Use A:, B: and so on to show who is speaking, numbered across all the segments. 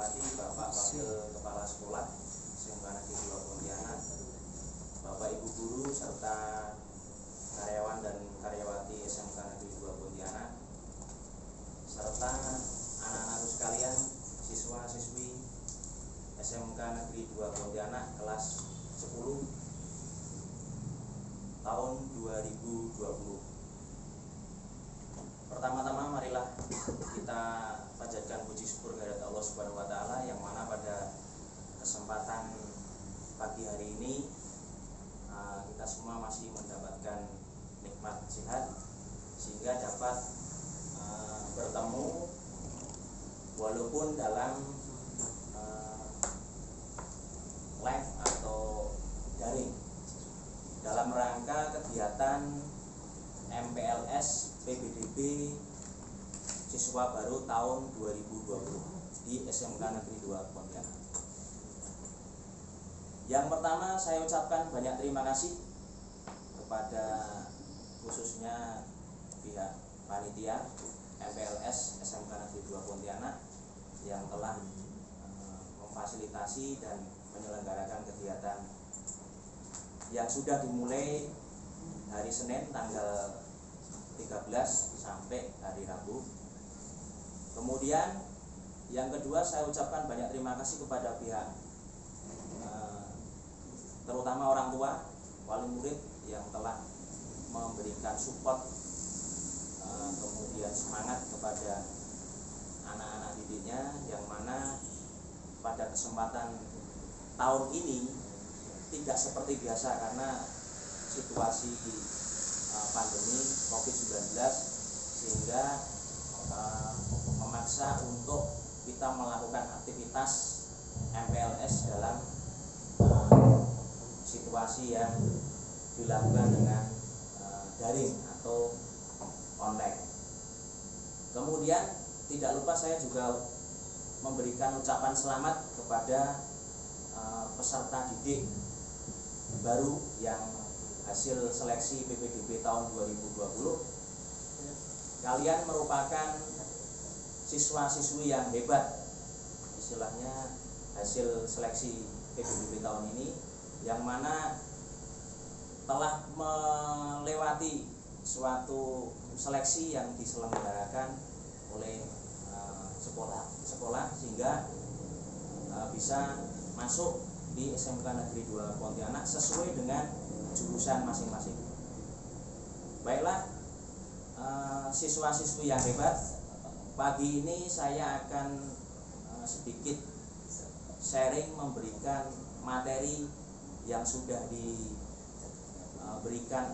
A: hormati Bapak Wakil Kepala Sekolah SMK Negeri 2 Pontianak, Bapak Ibu Guru serta karyawan dan karyawati SMK Negeri 2 Pontianak, serta anak-anakku sekalian, siswa-siswi SMK Negeri 2 Pontianak kelas 10 tahun 2020. Pertama-tama marilah kita panjatkan puji syukur kehadirat Allah Subhanahu wa taala yang mana pada kesempatan pagi hari ini kita semua masih mendapatkan nikmat sehat sehingga dapat bertemu walaupun dalam live atau daring dalam rangka kegiatan MPLS PBDB siswa baru tahun 2020 di SMK Negeri 2 Pontianak. Yang pertama saya ucapkan banyak terima kasih kepada khususnya pihak panitia MPLS SMK Negeri 2 Pontianak yang telah memfasilitasi dan menyelenggarakan kegiatan yang sudah dimulai hari Senin tanggal 13 sampai hari Rabu. Kemudian yang kedua saya ucapkan banyak terima kasih kepada pihak terutama orang tua, wali murid yang telah memberikan support kemudian semangat kepada anak-anak didiknya, yang mana pada kesempatan tahun ini tidak seperti biasa karena situasi pandemi COVID-19 sehingga memaksa untuk kita melakukan aktivitas MPLS dalam situasi yang dilakukan dengan daring atau online. Kemudian tidak lupa saya juga memberikan ucapan selamat kepada peserta didik baru yang hasil seleksi PPDB tahun 2020. Kalian merupakan siswa-siswi yang hebat, istilahnya hasil seleksi PPDB tahun ini, yang mana telah melewati suatu seleksi yang diselenggarakan oleh sekolah sehingga bisa masuk di SMK Negeri 2 Pontianak sesuai dengan jurusan masing-masing. Baiklah, siswa-siswi yang hebat, pagi ini saya akan sedikit sharing memberikan materi yang sudah diberikan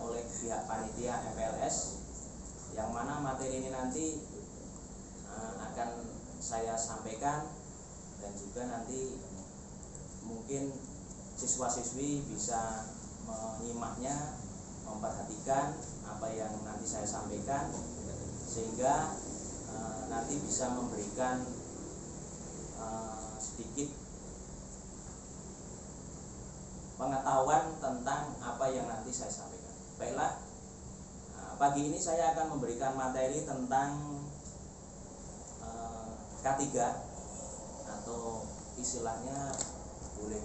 A: oleh pihak panitia MPLS, yang mana materi ini nanti akan saya sampaikan dan juga nanti mungkin siswa-siswi bisa menyimaknya, memperhatikan apa yang nanti saya sampaikan sehingga nanti bisa memberikan sedikit pengetahuan tentang apa yang nanti saya sampaikan. Baiklah, pagi ini saya akan memberikan materi tentang K3 atau istilahnya boleh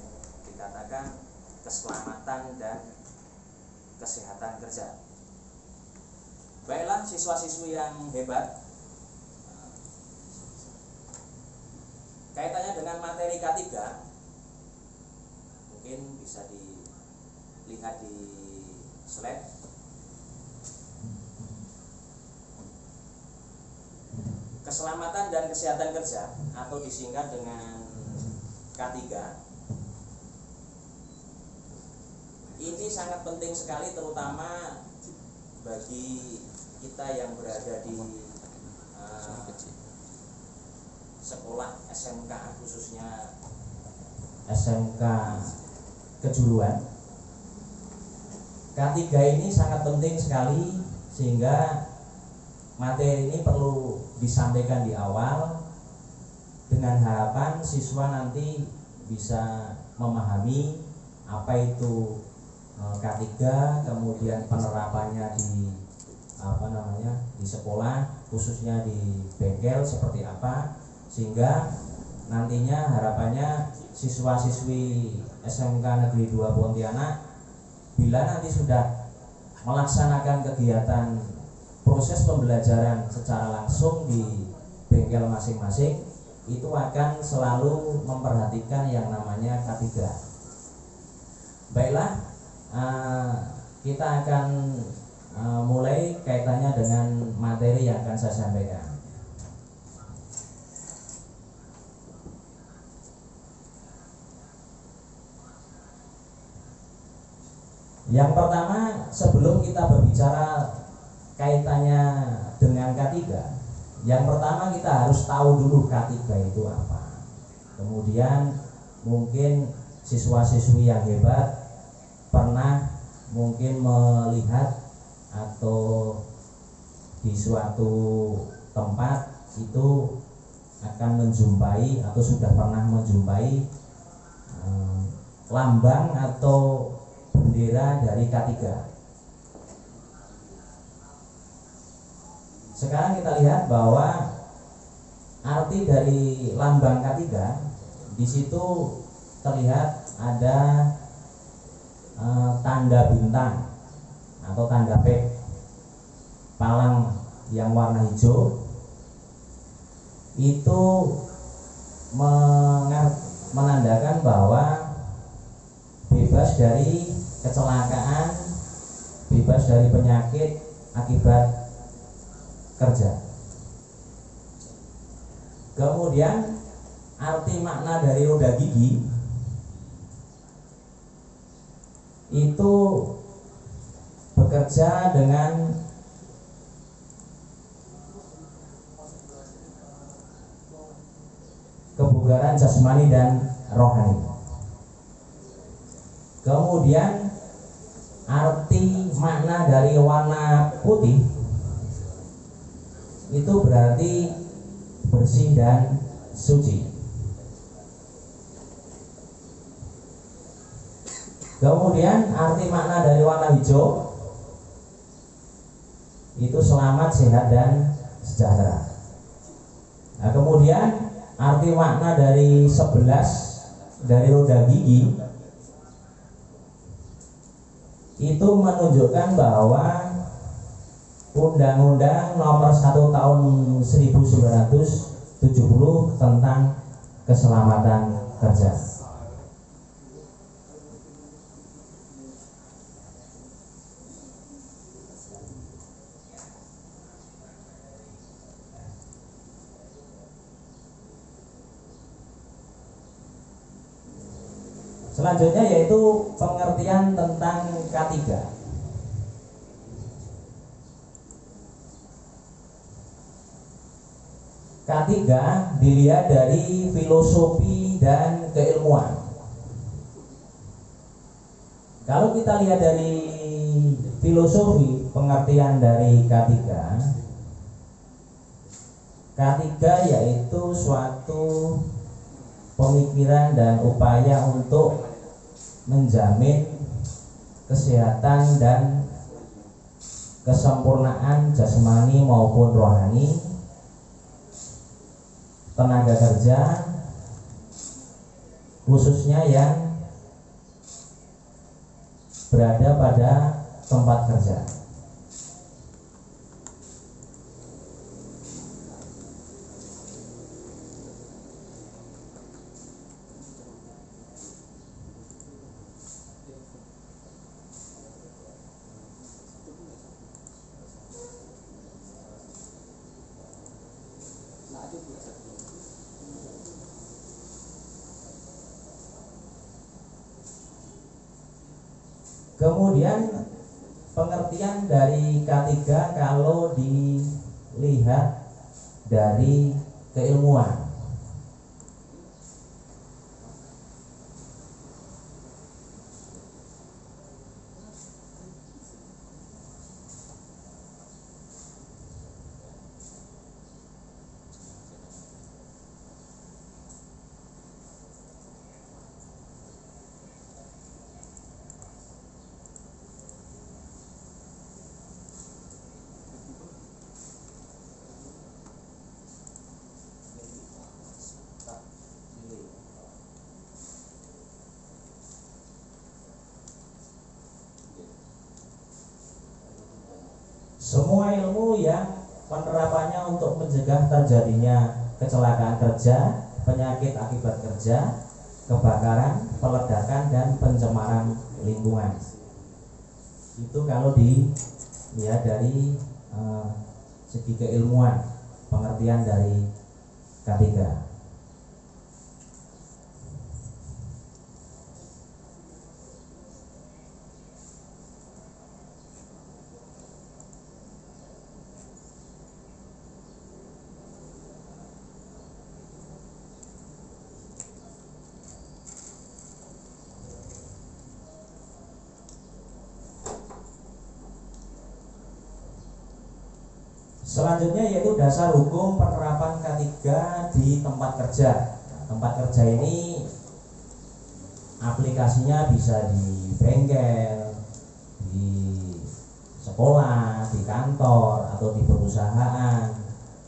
A: dikatakan keselamatan dan kesehatan kerja. Baiklah, siswa-siswi yang hebat, kaitannya dengan materi K3 mungkin bisa dilihat di slide. Keselamatan dan kesehatan kerja atau disingkat dengan K3 ini sangat penting sekali, terutama bagi kita yang berada di sekolah SMK, khususnya SMK kejuruan. K3 ini sangat penting sekali sehingga materi ini perlu disampaikan di awal dengan harapan siswa nanti bisa memahami apa itu K3, kemudian penerapannya di di sekolah, khususnya di bengkel seperti apa, sehingga
B: nantinya harapannya siswa-siswi SMK Negeri 2 Pontianak bila nanti sudah melaksanakan kegiatan proses pembelajaran secara langsung di bengkel masing-masing, itu akan selalu memperhatikan yang namanya K3. Baiklah, kita akan mulai kaitannya dengan materi yang akan saya sampaikan. Yang pertama, sebelum kita berbicara kaitannya dengan K3, yang pertama kita harus tahu dulu K3 itu apa. Kemudian mungkin siswa-siswi yang hebat pernah mungkin melihat atau di suatu tempat itu akan menjumpai atau sudah pernah menjumpai lambang atau bendera dari K3. Sekarang kita lihat bahwa arti dari lambang K3 di situ terlihat ada tanda bintang atau tanda P, palang yang warna hijau, itu menandakan bahwa bebas dari kecelakaan, bebas dari penyakit akibat kerja. Kemudian arti makna dari roda gigi itu bekerja dengan kebugaran jasmani dan rohani. Kemudian arti makna dari warna putih itu berarti bersih dan suci. Kemudian arti makna dari warna hijau itu selamat, sehat, dan sejahtera. Nah, kemudian arti makna dari 11 dari roda gigi itu menunjukkan bahwa Undang-Undang Nomor 1 Tahun 1970 tentang keselamatan kerja. Selanjutnya yaitu pengertian tentang K3. K3 dilihat dari filosofi dan keilmuan. Kalau kita lihat dari filosofi pengertian dari K3, K3 yaitu suatu pemikiran dan upaya untuk menjamin kesehatan dan kesempurnaan jasmani maupun rohani tenaga kerja, khususnya yang berada pada tempat kerja. Kemudian pengertian dari K3 kalau dilihat dari keilmuan. semua ilmu yang penerapannya untuk mencegah terjadinya kecelakaan kerja, penyakit akibat kerja, kebakaran, peledakan, dan pencemaran lingkungan. Itu kalau dari segi keilmuan, pengertian dari K3. Selanjutnya yaitu dasar hukum penerapan K3 di tempat kerja. Tempat kerja ini aplikasinya bisa di bengkel, di sekolah, di kantor, atau di perusahaan,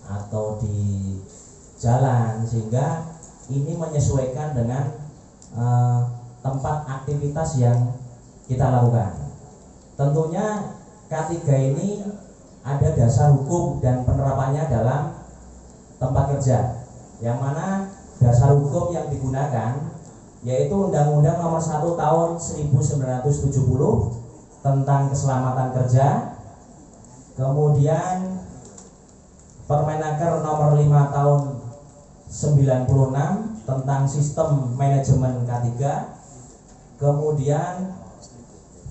B: atau di jalan, sehingga ini menyesuaikan dengan tempat aktivitas yang kita lakukan. Tentunya K3 ini ada dasar hukum dan penerapannya dalam tempat kerja, yang mana dasar hukum yang digunakan yaitu Undang-Undang Nomor 1 Tahun 1970 tentang keselamatan kerja, kemudian Permenaker Nomor 5 Tahun 96 tentang sistem manajemen K3, kemudian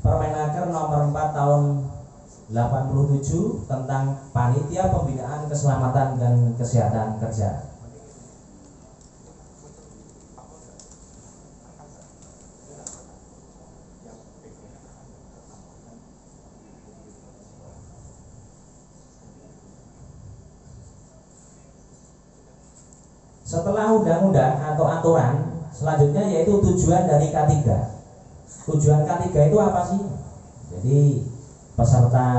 B: Permenaker Nomor 4 Tahun 87 tentang Panitia Pembinaan Keselamatan dan Kesehatan Kerja. Setelah undang-undang atau aturan, selanjutnya yaitu tujuan dari K3. Tujuan K3 itu apa sih? Jadi peserta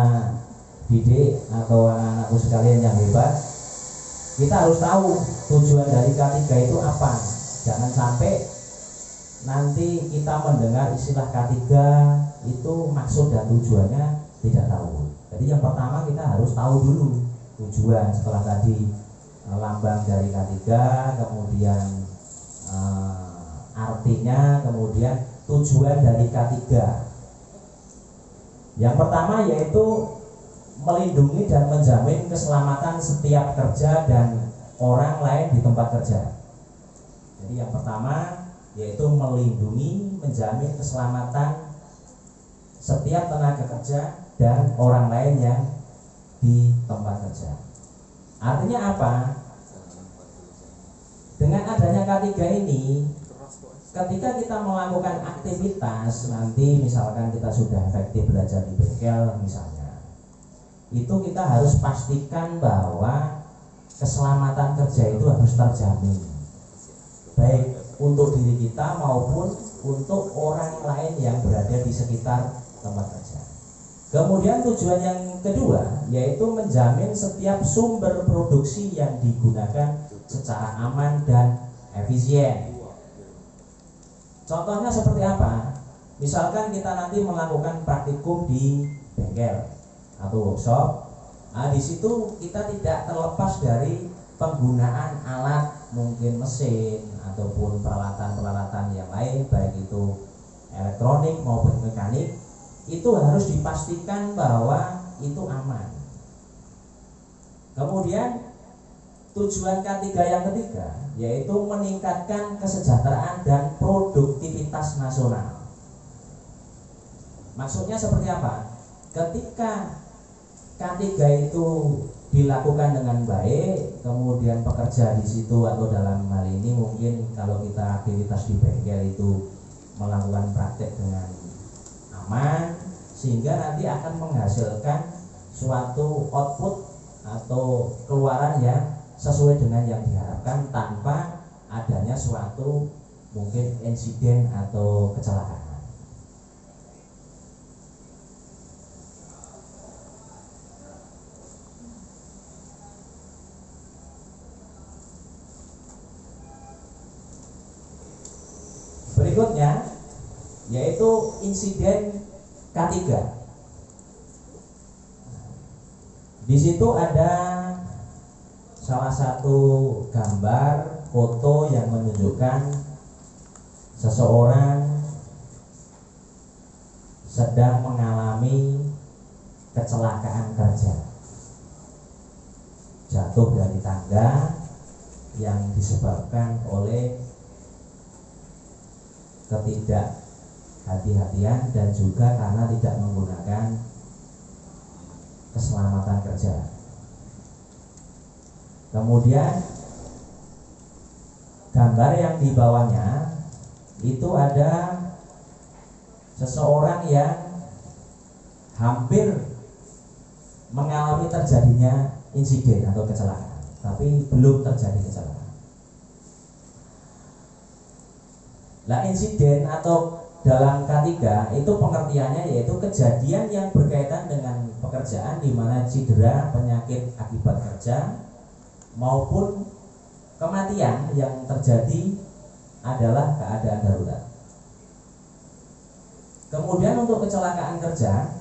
B: didik atau anak-anakku sekalian yang hebat, kita harus tahu tujuan dari K3 itu apa. Jangan sampai nanti kita mendengar istilah K3 itu maksud dan tujuannya tidak tahu. Jadi yang pertama kita harus tahu dulu tujuan. Setelah tadi lambang dari K3, kemudian artinya, kemudian tujuan dari K3. Yang pertama yaitu melindungi dan menjamin keselamatan setiap kerja dan orang lain di tempat kerja. Jadi yang pertama yaitu melindungi, menjamin keselamatan setiap tenaga kerja dan orang lain yang di tempat kerja. Artinya apa? Dengan adanya K3 ini, ketika kita melakukan aktivitas, nanti misalkan kita sudah efektif belajar di bengkel misalnya, itu kita harus pastikan bahwa keselamatan kerja itu harus terjamin, baik untuk diri kita maupun untuk orang lain yang berada di sekitar tempat kerja. Kemudian tujuan yang kedua yaitu menjamin setiap sumber produksi yang digunakan secara aman dan efisien. Contohnya seperti apa? Misalkan kita nanti melakukan praktikum di bengkel atau workshop. Nah, di situ kita tidak terlepas dari penggunaan alat, mungkin mesin ataupun peralatan-peralatan yang lain, baik itu elektronik maupun mekanik. Itu harus dipastikan bahwa itu aman. Kemudian tujuan K3 yang ketiga yaitu meningkatkan kesejahteraan dan produktivitas nasional. Maksudnya seperti apa? Ketika K3 itu dilakukan dengan baik, kemudian pekerja di situ atau dalam hal ini mungkin kalau kita aktivitas di bengkel itu melakukan praktek dengan aman, sehingga nanti akan menghasilkan suatu output atau keluaran yang sesuai dengan yang diharapkan tanpa adanya suatu mungkin insiden atau kecelakaan. Berikutnya yaitu insiden K3. Di situ ada salah satu gambar foto yang menunjukkan seseorang sedang mengalami kecelakaan kerja, jatuh dari tangga yang disebabkan oleh ketidakhati-hatian dan juga karena tidak menggunakan keselamatan kerja. Kemudian gambar yang di bawahnya itu ada seseorang yang hampir mengalami terjadinya insiden atau kecelakaan, tapi belum terjadi kecelakaan. Nah, insiden atau dalam K3 itu pengertiannya yaitu kejadian yang berkaitan dengan pekerjaan di mana cedera, penyakit akibat kerja maupun kematian yang terjadi adalah keadaan darurat. Kemudian untuk kecelakaan kerja,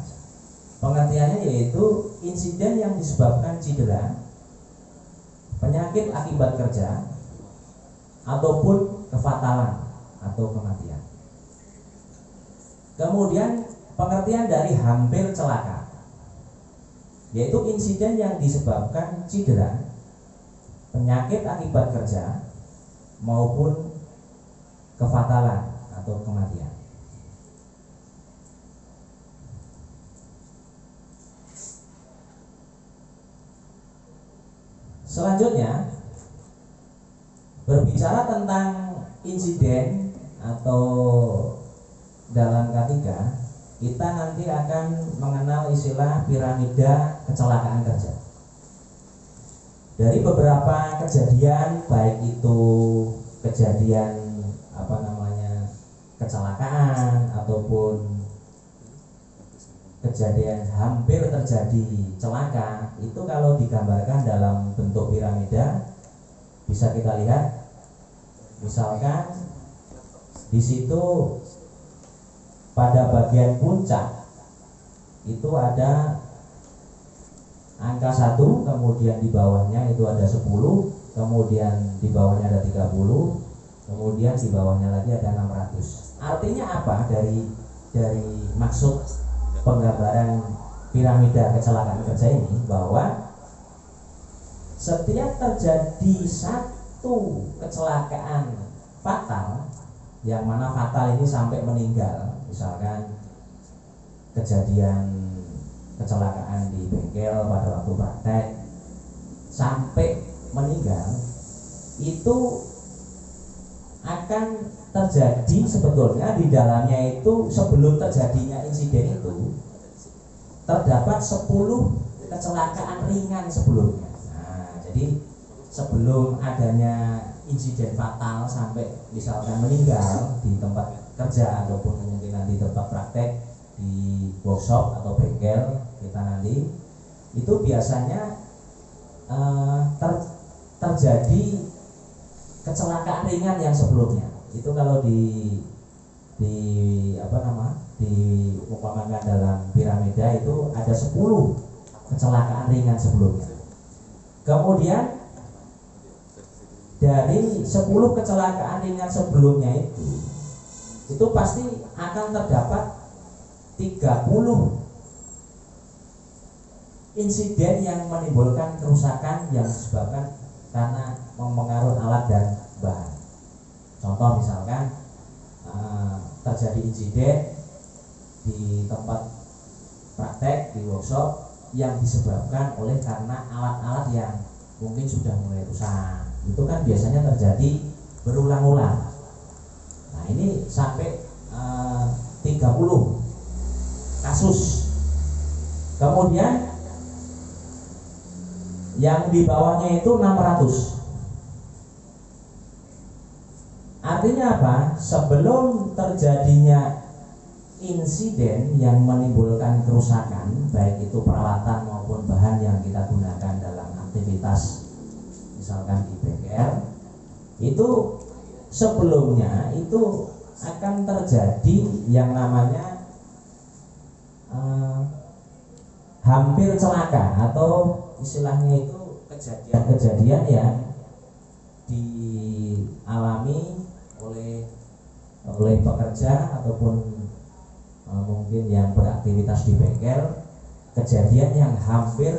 B: pengertiannya yaitu insiden yang disebabkan cedera, penyakit akibat kerja, ataupun kefatalan atau kematian. Kemudian pengertian dari hampir celaka, yaitu insiden yang disebabkan cedera, penyakit akibat kerja, maupun kefatalan atau kematian. Selanjutnya, berbicara tentang insiden atau dalam K3, kita nanti akan mengenal istilah piramida kecelakaan kerja. Dari beberapa kejadian, baik itu kejadian kecelakaan ataupun kejadian hampir terjadi celaka, itu kalau digambarkan dalam bentuk piramida bisa kita lihat. Misalkan di situ pada bagian puncak itu ada angka 1, kemudian di bawahnya itu ada 10, kemudian di bawahnya ada 30, kemudian di bawahnya lagi ada 600. Artinya apa dari maksud penggambaran piramida kecelakaan kerja ini? Bahwa setiap terjadi satu kecelakaan fatal, yang mana fatal ini sampai meninggal, misalkan kejadian kecelakaan di bengkel pada waktu praktek sampai meninggal, itu akan terjadi sebetulnya di dalamnya itu sebelum terjadinya insiden itu terdapat 10 kecelakaan ringan sebelumnya. Nah, jadi sebelum adanya insiden fatal sampai misalkan meninggal di tempat kerja ataupun kemungkinan di tempat praktek, di workshop atau bengkel kita nanti, itu biasanya terjadi kecelakaan ringan yang sebelumnya. Itu kalau diumpamakan dalam piramida itu ada 10 kecelakaan ringan sebelumnya. Kemudian dari 10 kecelakaan ringan sebelumnya itu pasti akan terdapat 30 insiden yang menimbulkan kerusakan yang disebabkan karena mempengaruhi alat dan bahan. Contoh misalkan terjadi insiden di tempat praktek, di workshop, yang disebabkan oleh karena alat-alat yang mungkin sudah mulai rusak. Itu kan biasanya terjadi berulang-ulang. Nah, ini sampai 30 kasus. Kemudian yang di bawahnya itu 600. Artinya apa? Sebelum terjadinya insiden yang menimbulkan kerusakan, baik itu peralatan maupun bahan yang kita gunakan dalam aktivitas misalkan di bengkel, itu sebelumnya itu akan terjadi yang namanya hampir celaka atau istilahnya itu kejadian-kejadian yang dialami oleh pekerja ataupun mungkin yang beraktivitas di bengkel, kejadian yang hampir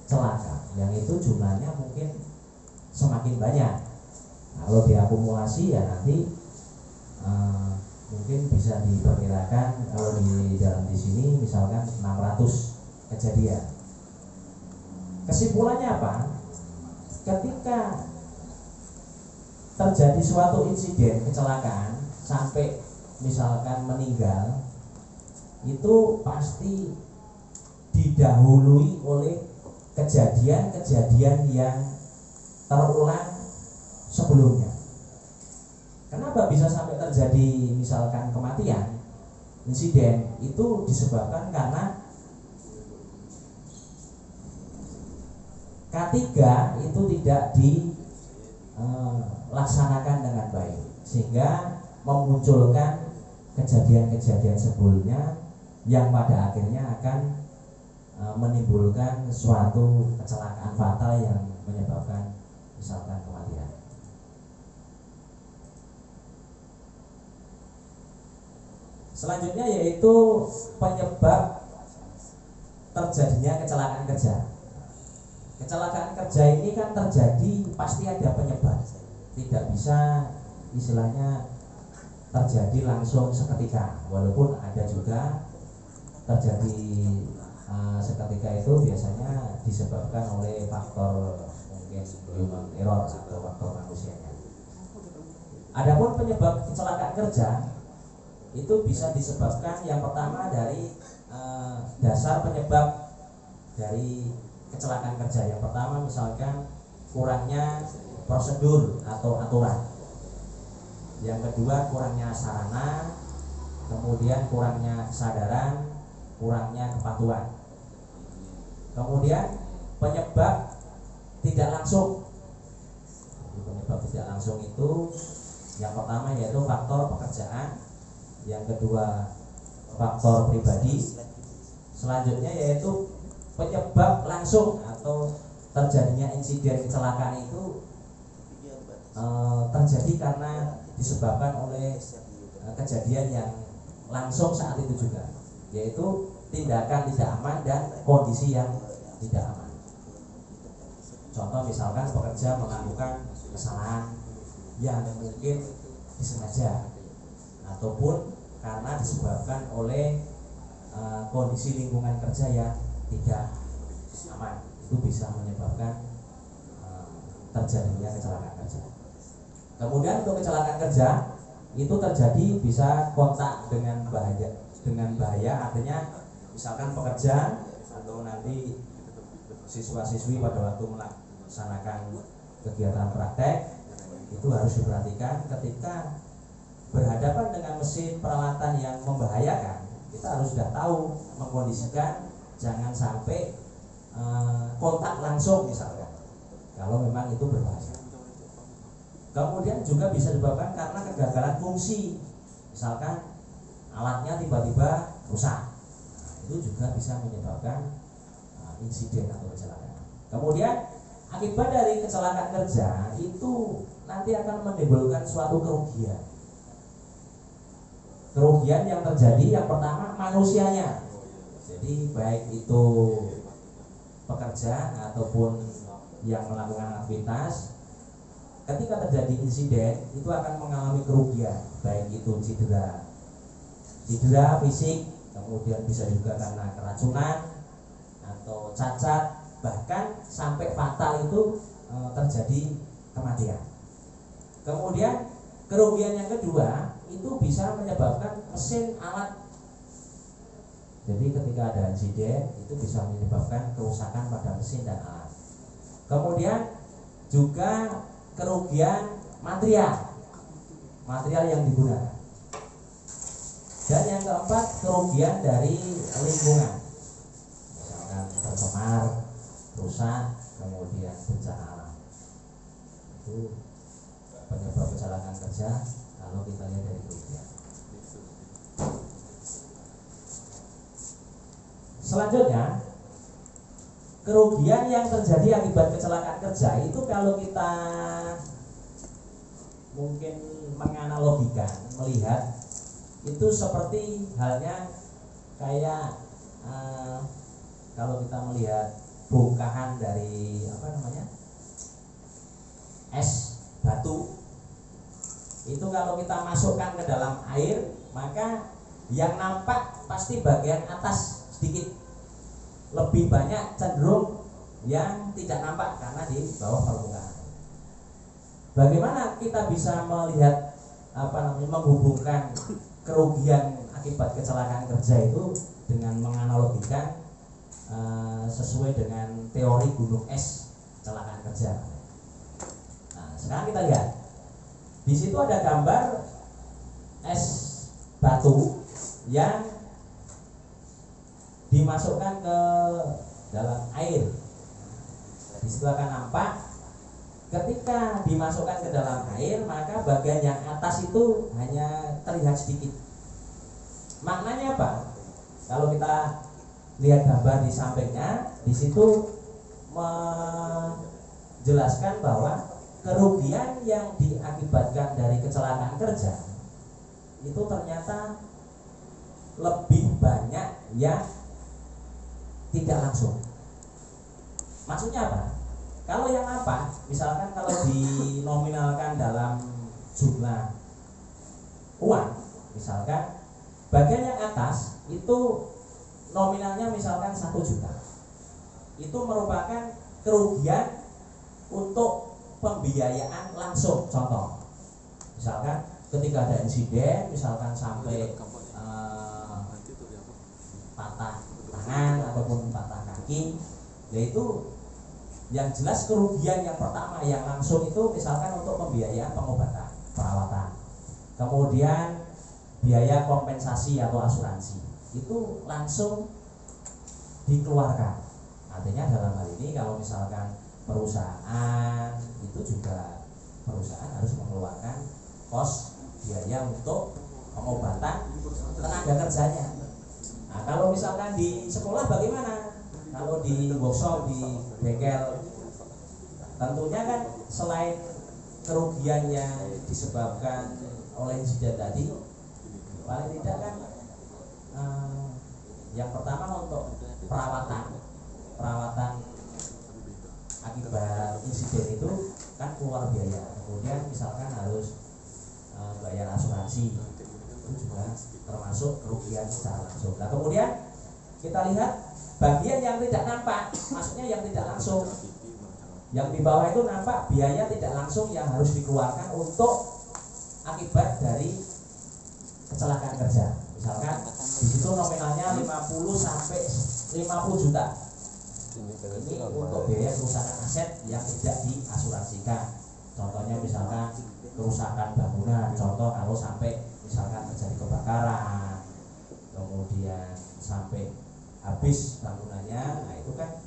B: celaka, yang itu jumlahnya mungkin semakin banyak. Kalau diakumulasi ya nanti mungkin bisa diperkirakan kalau di dalam di sini misalkan 600 kejadian. Kesimpulannya apa? Ketika terjadi suatu insiden kecelakaan sampai misalkan meninggal, itu pasti didahului oleh kejadian-kejadian yang terulang sebelumnya. Kenapa bisa sampai terjadi misalkan kematian, insiden? Itu disebabkan karena K3 itu tidak dilaksanakan dengan baik, sehingga memunculkan kejadian-kejadian sebelumnya yang pada akhirnya akan menimbulkan suatu kecelakaan fatal yang menyebabkan misalkan kematian. Selanjutnya yaitu penyebab terjadinya kecelakaan kerja. Kecelakaan kerja ini kan terjadi pasti ada penyebab, tidak bisa istilahnya terjadi langsung seketika, walaupun ada juga terjadi seketika itu biasanya disebabkan oleh faktor mungkin human error atau faktor manusianya. Adapun penyebab kecelakaan kerja itu bisa disebabkan yang pertama dari dasar penyebab dari kecelakaan kerja. Yang pertama misalkan kurangnya prosedur atau aturan. Yang kedua kurangnya sarana, kemudian kurangnya kesadaran, kurangnya kepatuhan. Kemudian penyebab tidak langsung. Penyebab tidak langsung itu yang pertama yaitu faktor pekerjaan, yang kedua faktor pribadi, selanjutnya yaitu penyebab langsung atau terjadinya insiden kecelakaan itu terjadi karena disebabkan oleh kejadian yang langsung saat itu juga, yaitu tindakan tidak aman dan kondisi yang tidak aman. Contoh misalkan pekerja melakukan kesalahan yang mungkin disengaja ataupun karena disebabkan oleh kondisi lingkungan kerja yang tidak aman, itu bisa menyebabkan terjadinya kecelakaan kerja. Kemudian untuk kecelakaan kerja itu terjadi bisa kontak dengan bahaya, artinya misalkan pekerja atau nanti siswa-siswi pada waktu melaksanakan kegiatan praktek itu harus diperhatikan ketika berhadapan dengan mesin peralatan yang membahayakan, kita harus sudah tahu mengkondisikan jangan sampai kontak langsung misalkan kalau memang itu berbahaya. Kemudian juga bisa disebabkan karena kegagalan fungsi, misalkan alatnya tiba-tiba rusak, itu juga bisa menyebabkan insiden atau kecelakaan. Kemudian akibat dari kecelakaan kerja itu nanti akan menimbulkan suatu kerugian. Kerugian yang terjadi yang pertama manusianya. Jadi baik itu pekerja ataupun yang melakukan aktivitas, ketika terjadi insiden itu akan mengalami kerugian, baik itu cedera fisik, kemudian bisa juga karena keracunan atau cacat, bahkan sampai fatal itu terjadi kematian. Kemudian kerugian yang kedua itu bisa menyebabkan mesin alat. Jadi ketika ada insiden itu bisa menyebabkan kerusakan pada mesin dan alat. Kemudian juga kerugian material yang digunakan. Dan yang keempat kerugian dari lingkungan, misalkan tercemar, rusak, kemudian bencana alam. Itu penyebab kecelakaan kerja kalau kita lihat dari kerugian. Selanjutnya kerugian yang terjadi akibat kecelakaan kerja itu kalau kita mungkin menganalogikan, melihat itu seperti halnya kayak kalau kita melihat bongkahan dari es batu itu, kalau kita masukkan ke dalam air maka yang nampak pasti bagian atas sedikit, lebih banyak cenderung yang tidak nampak karena di bawah permukaan. Bagaimana kita bisa melihat menghubungkan kerugian akibat kecelakaan kerja itu dengan menganalogikan sesuai dengan teori gunung es kecelakaan kerja. Nah, sekarang kita lihat di situ ada gambar es batu yang dimasukkan ke dalam air. Di situ akan nampak ketika dimasukkan ke dalam air maka bagian yang atas itu hanya terlihat sedikit. Maknanya apa? Kalau kita lihat gambar di sampingnya, di situ menjelaskan bahwa kerugian yang diakibatkan dari kecelakaan kerja itu ternyata lebih banyak yang tidak langsung. Maksudnya apa? Kalau yang apa? Misalkan kalau dinominalkan dalam jumlah uang, misalkan bagian yang atas itu nominalnya misalkan 1 juta. Itu merupakan kerugian untuk pembiayaan langsung. Contoh, misalkan ketika ada insiden, misalkan sampai patah tangan ataupun patah kaki, yaitu yang jelas kerugian yang pertama yang langsung itu misalkan untuk pembiayaan pengobatan, perawatan, kemudian biaya kompensasi atau asuransi itu langsung dikeluarkan. Artinya dalam hal ini kalau misalkan perusahaan itu juga perusahaan harus mengeluarkan kos biaya untuk pengobatan tenaga kerjanya. Nah, kalau misalkan di sekolah bagaimana? Kalau di workshop, di bengkel, tentunya kan selain kerugian yang disebabkan oleh insiden tadi, paling tidak kan yang pertama untuk perawatan akibat insiden itu kan keluar biaya. Kemudian misalkan harus bayar asuransi, itu juga termasuk kerugian secara langsung. Nah, kemudian kita lihat bagian yang tidak nampak, maksudnya yang tidak langsung. Yang di bawah itu nampak biaya tidak langsung yang harus dikeluarkan untuk akibat dari kecelakaan kerja. Misalkan di situ nominalnya 50 sampai 50 juta. Ini untuk biaya kerusakan aset yang tidak diasuransikan. Contohnya misalkan kerusakan bangunan, contoh kalau sampai misalkan terjadi kebakaran, kemudian sampai habis bangunannya, nah itu kan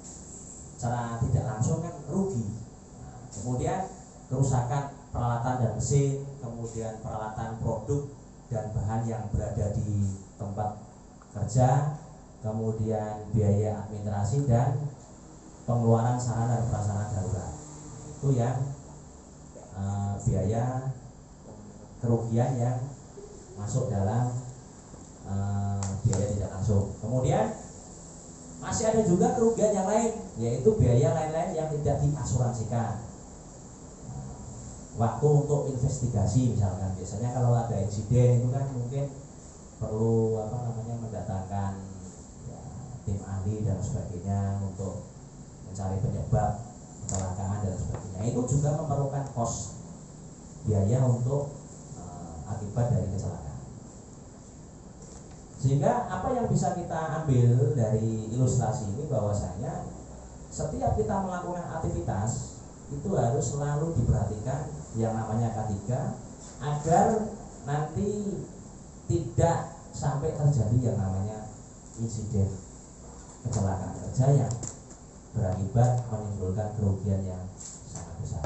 B: secara tidak langsung kan rugi. Nah, kemudian kerusakan peralatan dan mesin, kemudian peralatan produk dan bahan yang berada di tempat kerja, kemudian biaya administrasi dan pengeluaran sarana dan prasarana darurat. Itu yang biaya kerugian yang masuk dalam biaya tidak langsung. Kemudian masih ada juga kerugian yang lain, yaitu biaya lain-lain yang tidak diasuransikan. Waktu untuk investigasi misalkan, biasanya kalau ada insiden itu kan mungkin perlu mendatangkan tim ahli dan sebagainya untuk mencari penyebab kecelakaan dan sebagainya. Itu juga memerlukan kos biaya untuk akibat dari kecelakaan. Sehingga apa yang bisa kita ambil dari ilustrasi ini, bahwasanya setiap kita melakukan aktivitas itu harus selalu diperhatikan yang namanya K3 agar nanti tidak sampai terjadi yang namanya insiden kecelakaan kerja yang berakibat menimbulkan kerugian yang sangat besar.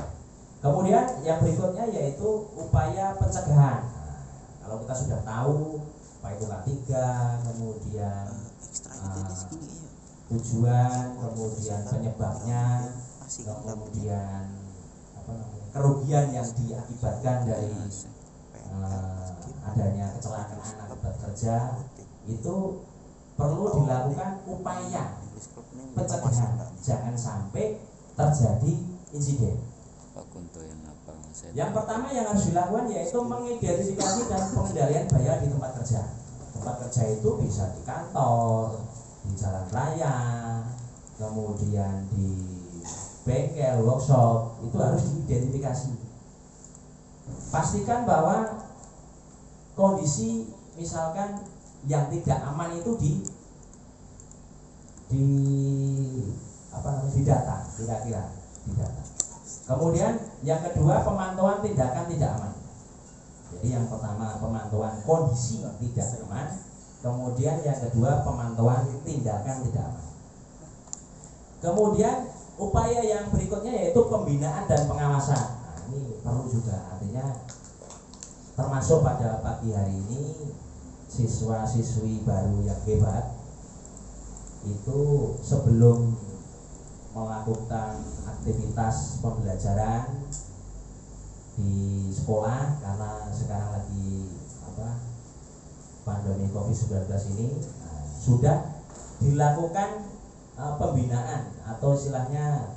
B: Kemudian yang berikutnya yaitu upaya pencegahan. Nah, kalau kita sudah tahu apa itu K3, kemudian tujuan, kemudian penyebabnya, kemudian kerugian yang diakibatkan dari adanya kecelakaan akibat kerja, itu perlu dilakukan upaya pencegahan, jangan sampai terjadi insiden. Yang pertama yang harus dilakukan yaitu mengidentifikasi dan pengendalian bahaya di tempat kerja. Tempat kerja itu bisa di kantor, di jalan raya, kemudian di bengkel, workshop, itu harus diidentifikasi. Pastikan bahwa kondisi misalkan yang tidak aman itu didata, kira-kira didata. Kemudian yang kedua pemantauan tindakan tidak aman. Jadi yang pertama pemantauan kondisi tidak aman, kemudian yang kedua pemantauan tindakan tidak aman. Kemudian upaya yang berikutnya yaitu pembinaan dan pengawasan. Nah, ini perlu juga, artinya termasuk pada pagi hari ini siswa-siswi baru yang hebat itu sebelum melakukan aktivitas pembelajaran di sekolah, karena sekarang lagi pandemi COVID-19 ini, sudah dilakukan pembinaan atau istilahnya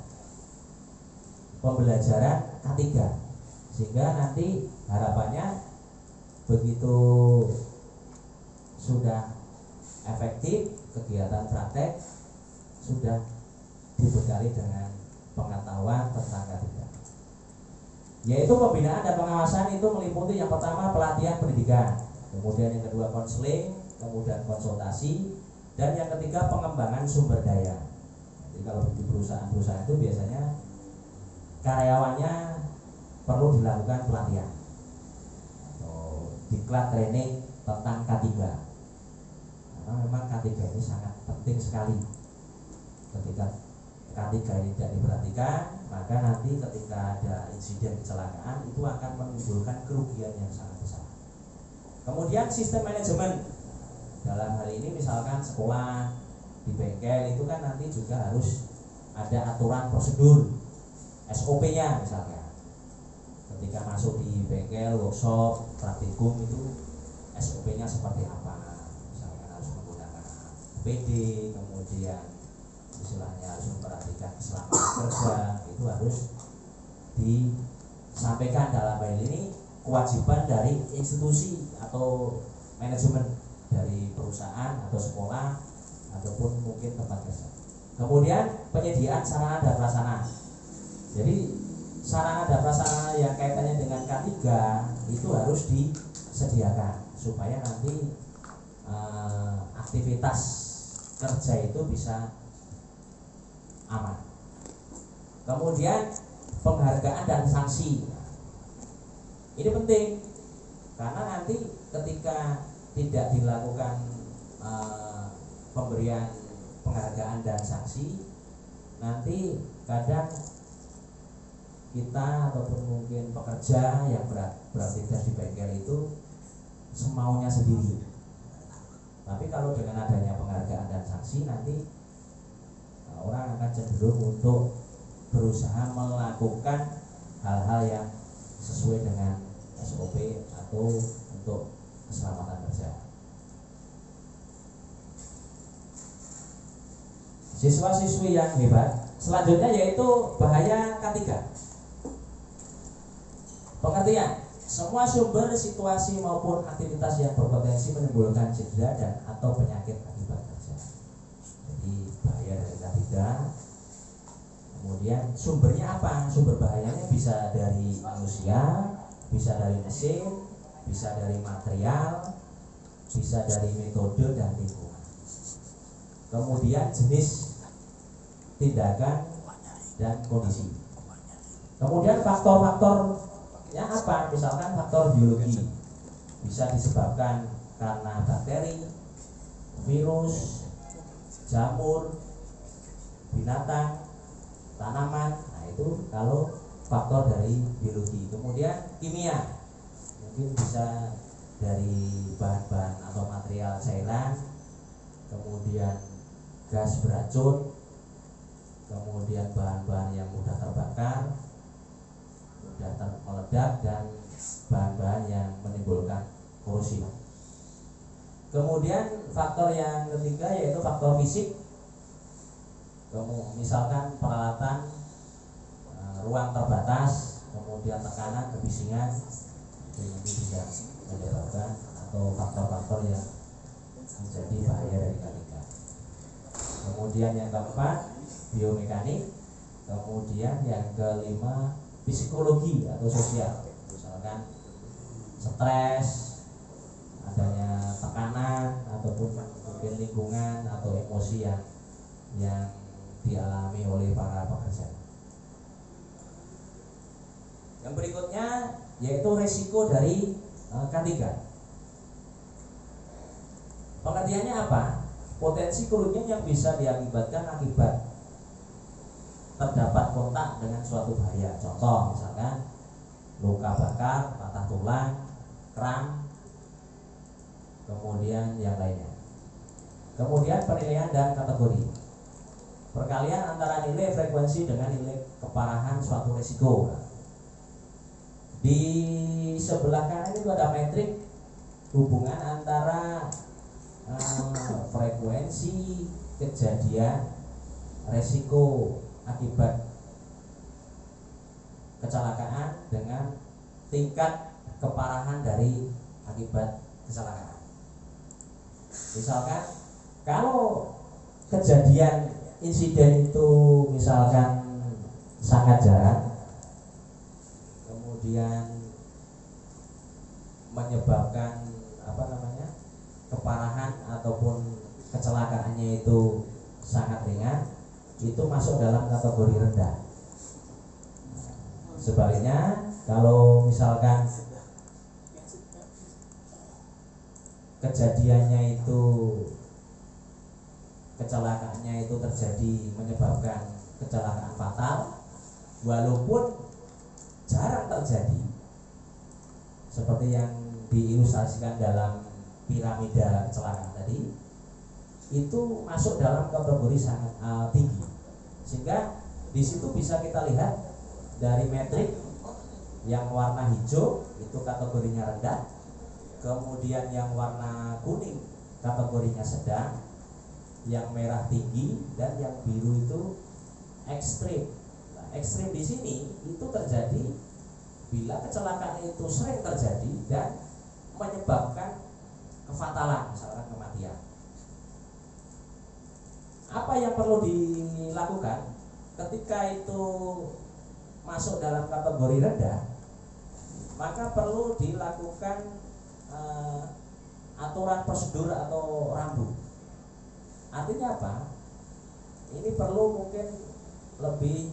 B: pembelajaran K3, sehingga nanti harapannya begitu sudah efektif kegiatan praktek, sudah dibekali dengan pengetahuan tentang K3. Yaitu pembinaan dan pengawasan itu meliputi yang pertama pelatihan pendidikan, kemudian yang kedua konseling, kemudian konsultasi, dan yang ketiga pengembangan sumber daya. Jadi kalau di perusahaan-perusahaan itu biasanya karyawannya perlu dilakukan pelatihan atau diklat training tentang K3. Karena memang K3 ini sangat penting sekali. Ketika K3 ini tidak diperhatikan, maka nanti ketika ada insiden kecelakaan itu akan menimbulkan kerugian yang sangat besar. Kemudian sistem manajemen, dalam hal ini misalkan sekolah, di bengkel itu kan nanti juga harus ada aturan prosedur SOP-nya. Misalnya ketika masuk di bengkel, workshop, praktikum itu SOP-nya seperti apa, misalkan harus menggunakan PD, kemudian istilahnya harus memperhatikan keselamatan kerja, itu harus disampaikan. Dalam hal ini kewajiban dari institusi atau manajemen dari perusahaan atau sekolah ataupun mungkin tempat kerja. Kemudian penyediaan sarana dan prasarana. Jadi sarana dan prasarana yang kaitannya dengan K3 itu harus disediakan supaya nanti aktivitas kerja itu bisa aman. Kemudian penghargaan dan sanksi. Ini penting karena nanti ketika tidak dilakukan pemberian penghargaan dan sanksi, nanti kadang kita ataupun mungkin pekerja yang beraktivitas di bengkel itu semaunya sendiri. Tapi kalau dengan adanya penghargaan dan sanksi, nanti orang akan cenderung untuk berusaha melakukan hal-hal yang sesuai dengan SOP atau untuk keselamatan kerja. Siswa-siswi yang hebat selanjutnya yaitu bahaya K3. Pengertian: semua sumber, situasi maupun aktivitas yang berpotensi menimbulkan cedera dan atau penyakit akibat kerja. Jadi bahaya dari K3. Kemudian sumbernya apa? Sumber bahayanya bisa dari manusia, bisa dari mesin, bisa dari material, bisa dari metode dan lingkungan. Kemudian jenis tindakan dan kondisi. Kemudian faktor-faktornya apa? Misalkan faktor biologi, bisa disebabkan karena bakteri, virus, jamur, binatang, tanaman. Nah itu kalau faktor dari biologi. Kemudian kimia, mungkin bisa dari bahan-bahan atau material cairan, kemudian gas beracun, kemudian bahan-bahan yang mudah terbakar, mudah meledak, dan bahan-bahan yang menimbulkan korosif. Kemudian faktor yang ketiga yaitu faktor fisik. Misalkan peralatan, ruang terbatas, kemudian tekanan, kebisingan, itu nanti bisa menyebabkan atau faktor-faktor yang menjadi bahaya dari K3. Kemudian yang keempat biomekanik, kemudian yang kelima psikologi atau sosial, misalkan stres, adanya tekanan ataupun mungkin lingkungan atau emosi yang dialami oleh para pekerja. Yang berikutnya yaitu resiko dari K3. Pengertiannya apa? Potensi kerugian yang bisa diakibatkan akibat terdapat kontak dengan suatu bahaya. Contoh misalkan luka bakar, patah tulang, kram, kemudian yang lainnya. Kemudian penilaian dan kategori. Perkalian antara nilai frekuensi dengan nilai keparahan suatu risiko. Di sebelah kanan itu ada metrik hubungan antara frekuensi kejadian resiko akibat kecelakaan dengan tingkat keparahan dari akibat kecelakaan. Misalkan kalau kejadian insiden itu misalkan sangat jarang, kemudian menyebabkan keparahan ataupun kecelakaannya itu sangat ringan, itu masuk dalam kategori rendah. Sebaliknya, kalau misalkan kejadiannya itu kecelakaannya itu terjadi menyebabkan kecelakaan fatal, walaupun jarang terjadi, seperti yang diilustrasikan dalam piramida kecelakaan tadi, itu masuk dalam kategori sangat tinggi. Sehingga di situ bisa kita lihat dari metrik yang warna hijau itu kategorinya rendah, kemudian yang warna kuning kategorinya sedang, yang merah tinggi, dan yang biru itu ekstrim. Nah, ekstrim di sini itu terjadi bila kecelakaan itu sering terjadi dan menyebabkan kefatalan, misalkan kematian. Apa yang perlu dilakukan ketika itu masuk dalam kategori rendah? Maka perlu dilakukan aturan prosedur atau rambu. Artinya apa? Ini perlu mungkin lebih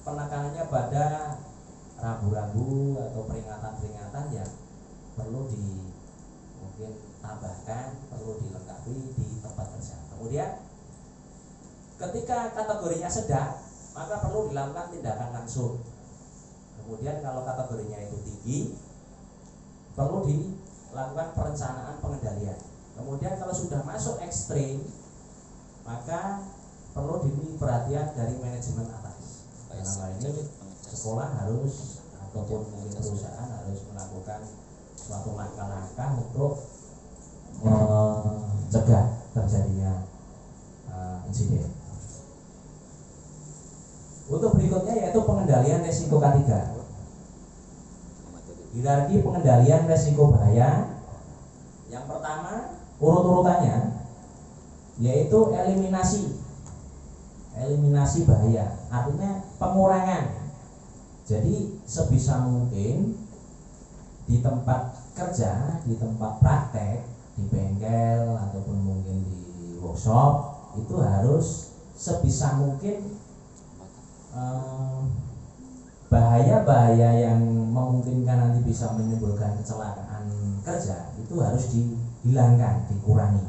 B: penekanannya pada rambu-rambu atau peringatan-peringatan yang perlu mungkin tambahkan, perlu dilengkapi di tempat kerja. Kemudian ketika kategorinya sedang, maka perlu dilakukan tindakan langsung. Kemudian kalau kategorinya itu tinggi, perlu dilakukan perencanaan pengendalian. Kemudian kalau sudah masuk ekstrim, maka perlu diberi perhatian dari manajemen atas. Dalam hal ini sekolah harus ataupun mungkin perusahaan harus melakukan suatu langkah-langkah untuk mencegah terjadinya insiden. Untuk berikutnya yaitu pengendalian resiko K3. Hierarki pengendalian resiko bahaya. Yang pertama urut-urutannya yaitu eliminasi bahaya, artinya pengurangan. Jadi sebisa mungkin di tempat kerja, di tempat praktek, di bengkel ataupun mungkin di workshop, itu harus sebisa mungkin bahaya-bahaya yang memungkinkan nanti bisa menimbulkan kecelakaan kerja itu harus dihilangkan, dikurangi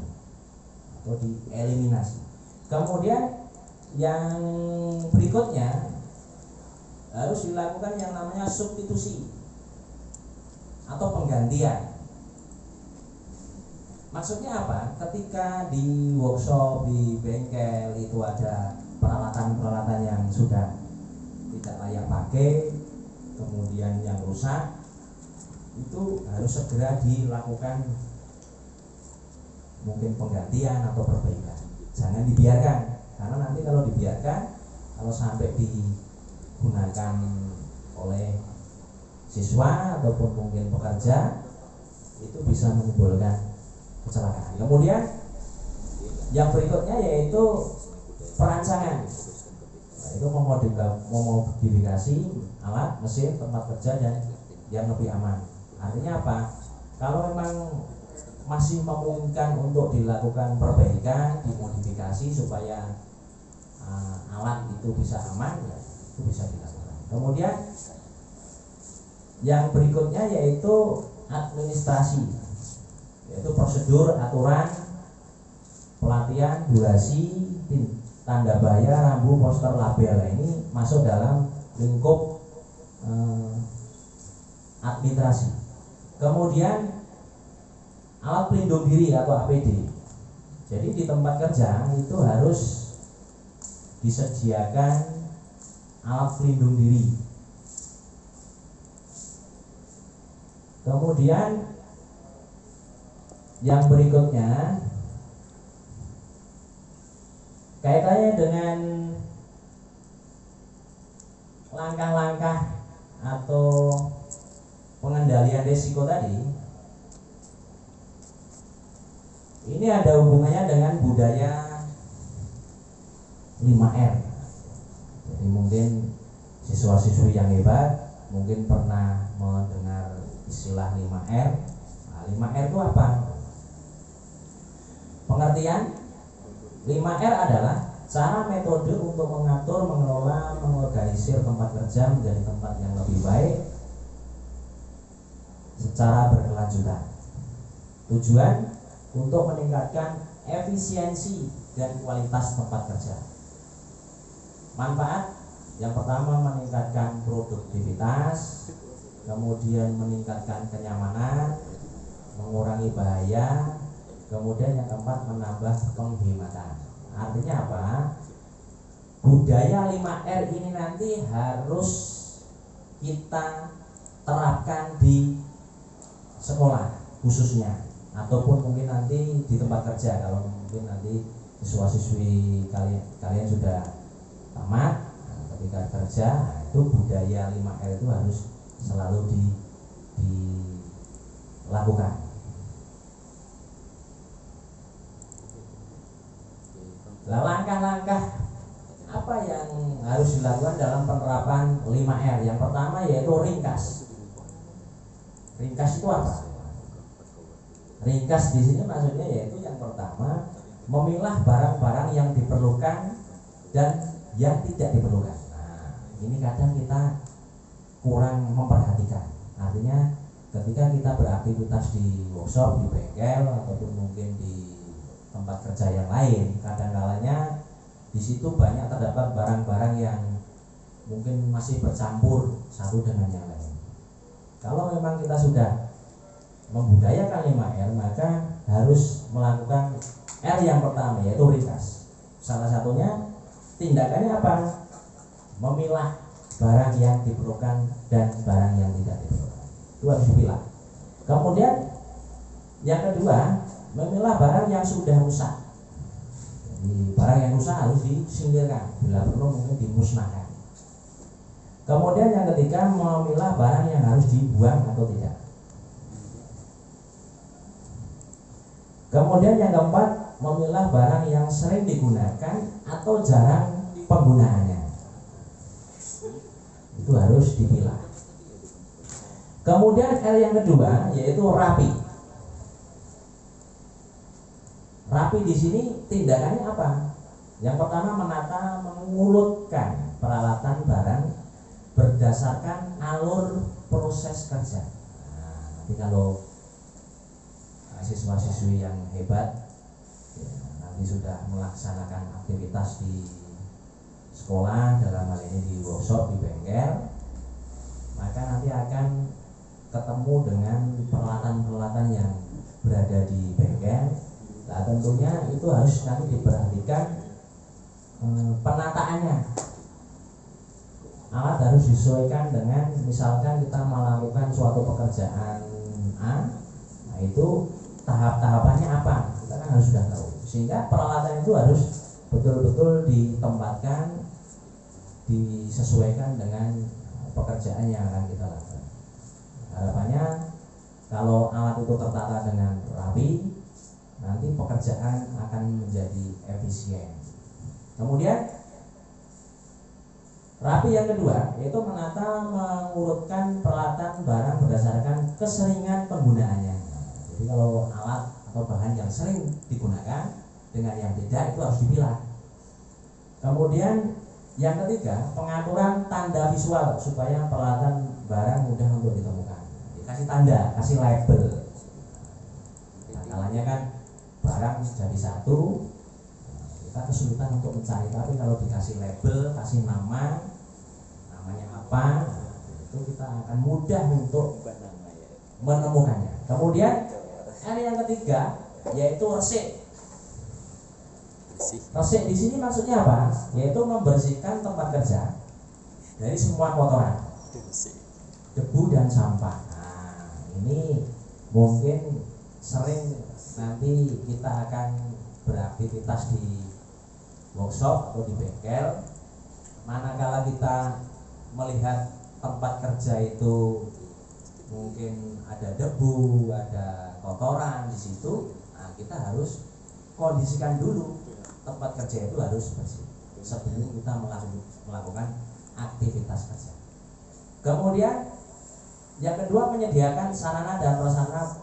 B: atau dieliminasi. Kemudian yang berikutnya harus dilakukan yang namanya substitusi atau penggantian. Maksudnya apa? Ketika di workshop, di bengkel itu ada peralatan-peralatan yang sudah tidak layak pakai, kemudian yang rusak, itu harus segera dilakukan mungkin penggantian atau perbaikan. Jangan dibiarkan, karena nanti kalau dibiarkan, kalau sampai digunakan oleh siswa ataupun mungkin pekerja, itu bisa menimbulkan kecelakaan. Kemudian yang berikutnya yaitu perancangan. Nah, itu memodifikasi alat, mesin, tempat kerja dan yang lebih aman. Artinya apa? Kalau memang masih memungkinkan untuk dilakukan perbaikan, dimodifikasi supaya alat itu bisa aman, ya, itu bisa dilakukan. Kemudian yang berikutnya yaitu administrasi, yaitu prosedur, aturan, pelatihan, durasi, tanda bayar, rambu, poster, label. Ini masuk dalam lingkup administrasi. Kemudian alat pelindung diri atau APD. Jadi di tempat kerja itu harus disediakan alat pelindung diri. Kemudian yang berikutnya kaitannya dengan langkah-langkah atau pengendalian risiko tadi. Ini ada hubungannya dengan budaya 5R. Jadi mungkin siswa-siswi yang hebat mungkin pernah mendengar istilah 5R. Nah, 5R itu apa? Pengertian 5R adalah cara metode untuk mengatur, mengelola, mengorganisir tempat kerja menjadi tempat yang lebih baik secara berkelanjutan. Tujuan untuk meningkatkan efisiensi dan kualitas tempat kerja. Manfaat yang pertama meningkatkan produktivitas, kemudian meningkatkan kenyamanan, mengurangi bahaya, kemudian yang keempat menambah penghematan. Artinya apa? Budaya 5R ini nanti harus kita terapkan di sekolah khususnya, ataupun mungkin nanti di tempat kerja. Kalau mungkin nanti siswa-siswi kalian sudah tamat, ketika kerja, nah itu budaya 5R itu harus selalu dilakukan. Nah, langkah-langkah apa yang harus dilakukan dalam penerapan 5R? Yang pertama yaitu ringkas. Ringkas itu apa? Ringkas di sini maksudnya yaitu yang pertama memilah barang-barang yang diperlukan dan yang tidak diperlukan. Nah, ini kadang kita kurang memperhatikan. Artinya ketika kita beraktivitas di workshop, di bengkel ataupun mungkin di tempat kerja yang lain, kadang-kalanya di situ banyak terdapat barang-barang yang mungkin masih bercampur satu dengan yang lain. Kalau memang kita sudah membudayakan 5R, maka harus melakukan R yang pertama yaitu ringkas. Salah satunya tindakannya apa? Memilah barang yang diperlukan dan barang yang tidak diperlukan. Itu harus dipilah. Kemudian yang kedua, memilah barang yang sudah rusak. Jadi barang yang rusak harus disingkirkan, bila perlu mungkin dimusnahkan. Kemudian yang ketiga, memilah barang yang harus dibuang atau tidak. Kemudian yang keempat, memilah barang yang sering digunakan atau jarang penggunaannya. Itu harus dipilah. Kemudian L yang kedua yaitu rapi. Rapi di sini tindakannya apa? Yang pertama menata, mengurutkan peralatan barang berdasarkan alur proses kerja. Nah, nanti kalau siswa-siswi yang hebat ya, nanti sudah melaksanakan aktivitas di sekolah, dalam hal ini di workshop, di bengkel, maka nanti akan ketemu dengan peralatan-peralatan yang berada di bengkel. Nah, tentunya itu harus nanti diperhatikan penataannya. Alat harus disesuaikan dengan, misalkan kita melakukan suatu pekerjaan A, nah itu tahap-tahapannya apa, kita kan harus sudah tahu. Sehingga peralatan itu harus betul-betul ditempatkan, disesuaikan dengan pekerjaan yang akan kita lakukan. Harapannya kalau alat itu tertata dengan rapi, nanti pekerjaan akan menjadi efisien. Kemudian rapi yang kedua yaitu menata, mengurutkan peralatan barang berdasarkan keseringan penggunaannya. Jadi kalau alat atau bahan yang sering digunakan dengan yang tidak itu harus dipilah. Kemudian yang ketiga, pengaturan tanda visual supaya peralatan barang mudah untuk ditemukan. Dikasih tanda, kasih label. Nah, kalanya kan barang jadi satu, kita kesulitan untuk mencari, tapi kalau dikasih label, kasih nama, namanya apa, itu kita akan mudah untuk menemukannya. Kemudian R yang ketiga yaitu resik. Resik di sini maksudnya apa? Yaitu membersihkan tempat kerja dari semua kotoran, debu dan sampah. Nah, ini mungkin sering nanti kita akan beraktivitas di workshop atau di bengkel. Manakala kita melihat tempat kerja itu mungkin ada debu, ada kotoran di situ, nah kita harus kondisikan dulu tempat kerja itu harus bersih sebelum kita melakukan aktivitas kerja. Kemudian yang kedua, menyediakan sarana dan prasarana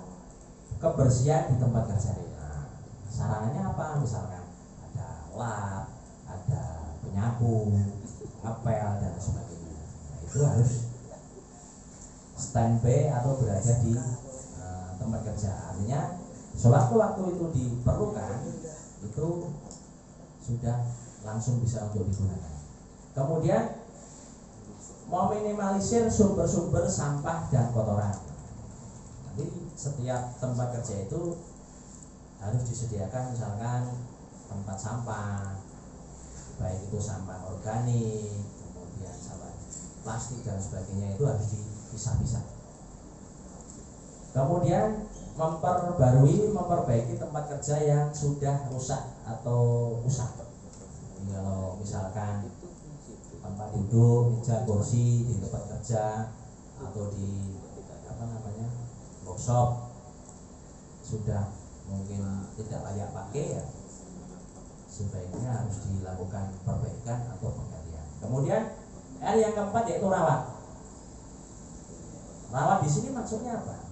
B: kebersihan di tempat kerja. Nah, sarananya apa? Misalkan ada lap, ada penyapu, ngepel dan sebagainya. Nah, itu harus standby atau berada di tempat kerja. Artinya sewaktu-waktu itu diperlukan, itu sudah langsung bisa untuk digunakan. Kemudian meminimalisir sumber-sumber sampah dan kotoran. Nanti setiap tempat kerja itu harus disediakan misalkan tempat sampah, baik itu sampah organik, kemudian sampah plastik dan sebagainya, itu harus dipisah-pisah. Kemudian memperbaiki tempat kerja yang sudah rusak atau usang. Jadi kalau misalkan tempat duduk, meja, kursi di tempat kerja atau di workshop sudah mungkin tidak layak pakai, ya sebaiknya harus dilakukan perbaikan atau penggantian. Kemudian R yang keempat yaitu rawat. Rawat di sini maksudnya apa?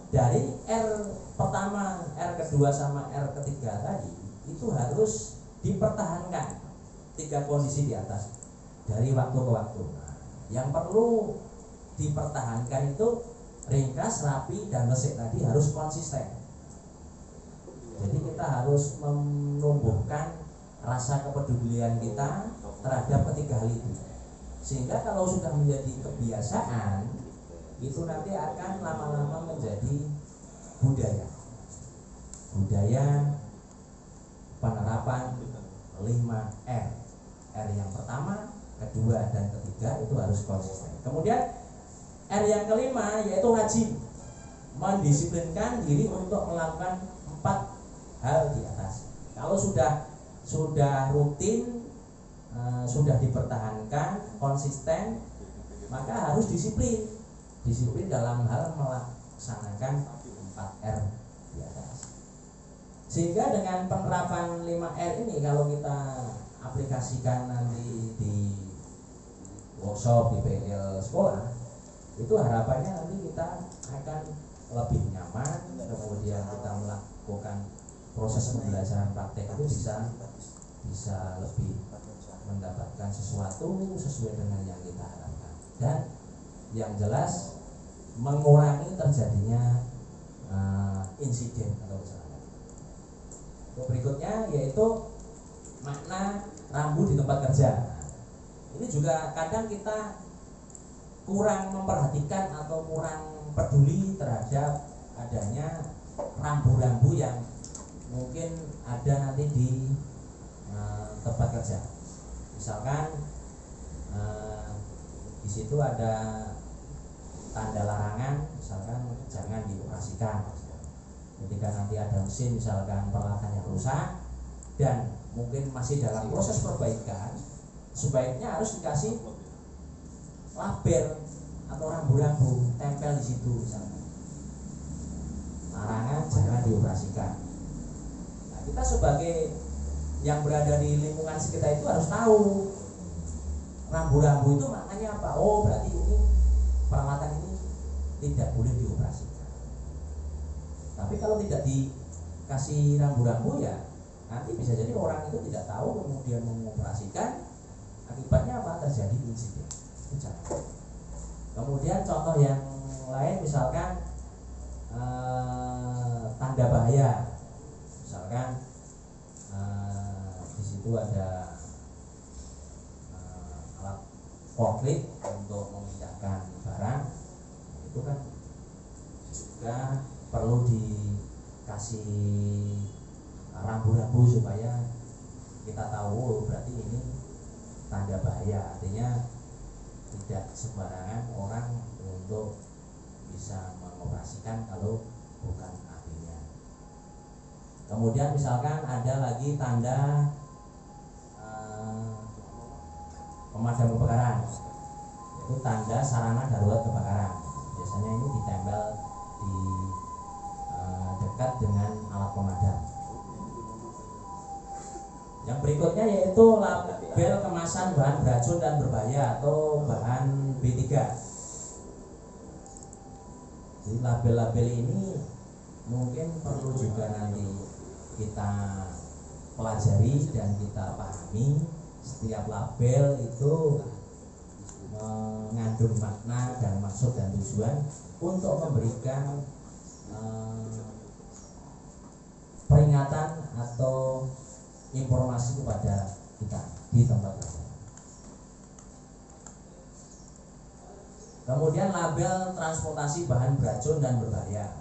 B: Dari R pertama, R kedua sama R ketiga tadi itu harus dipertahankan 3 kondisi di atas dari waktu ke waktu. Nah, yang perlu dipertahankan itu ringkas, rapi, dan resik tadi harus konsisten. Jadi kita harus menumbuhkan rasa kepedulian kita terhadap ketiga hal itu, sehingga kalau sudah menjadi kebiasaan, itu nanti akan lama-lama menjadi budaya penerapan 5R. R yang pertama, kedua, dan ketiga itu harus konsisten. Kemudian R yang kelima yaitu rajin, mendisiplinkan diri untuk melakukan 4 hal di atas. Kalau sudah rutin, sudah dipertahankan, konsisten, maka harus disiplin dalam hal melaksanakan 4R di atas. Sehingga dengan penerapan 5R ini, kalau kita aplikasikan nanti di workshop, di bengkel sekolah, itu harapannya nanti kita akan lebih nyaman. Kemudian kita melakukan proses pembelajaran praktek itu bisa lebih mendapatkan sesuatu sesuai dengan yang kita harapkan, dan yang jelas mengurangi terjadinya insiden atau kecelakaan. Berikutnya yaitu makna rambu di tempat kerja. Ini juga kadang kita kurang memperhatikan atau kurang peduli terhadap adanya rambu-rambu yang mungkin ada nanti di tempat kerja. Misalkan di situ ada tanda larangan, misalkan jangan dioperasikan. Ketika nanti ada mesin misalkan peralatan yang rusak dan mungkin masih dalam proses perbaikan, sebaiknya harus dikasih label atau rambu-rambu tempel di situ, misalkan larangan jangan dioperasikan. Nah, kita sebagai yang berada di lingkungan sekitar itu harus tahu rambu-rambu itu maknanya apa. Oh, berarti ini peralatan ini tidak boleh dioperasikan. Tapi kalau tidak dikasih rambu-rambu ya nanti bisa jadi orang itu tidak tahu kemudian mengoperasikan, akibatnya apa? Terjadi insiden. Kemudian contoh yang lain misalkan tanda bahaya, misalkan di situ ada alat forklift untuk memindahkan barang, itu kan juga perlu dikasih rambu-rambu supaya kita tahu berarti ini tanda bahaya, artinya tidak sembarangan orang untuk bisa mengoperasikan kalau bukan ahlinya. Kemudian misalkan ada lagi tanda pemadam kebakaran, itu tanda sarana darurat kebakaran. Biasanya ini ditempel di dekat dengan alat pemadam. Yang berikutnya yaitu label kemasan bahan beracun dan berbahaya atau bahan B3. Jadi label-label ini mungkin perlu juga nanti kita pelajari dan kita pahami. Setiap label itu mengandung makna dan maksud dan tujuan untuk memberikan peringatan atau informasi kepada kita di tempat kerja. Kemudian label transportasi bahan beracun dan berbahaya.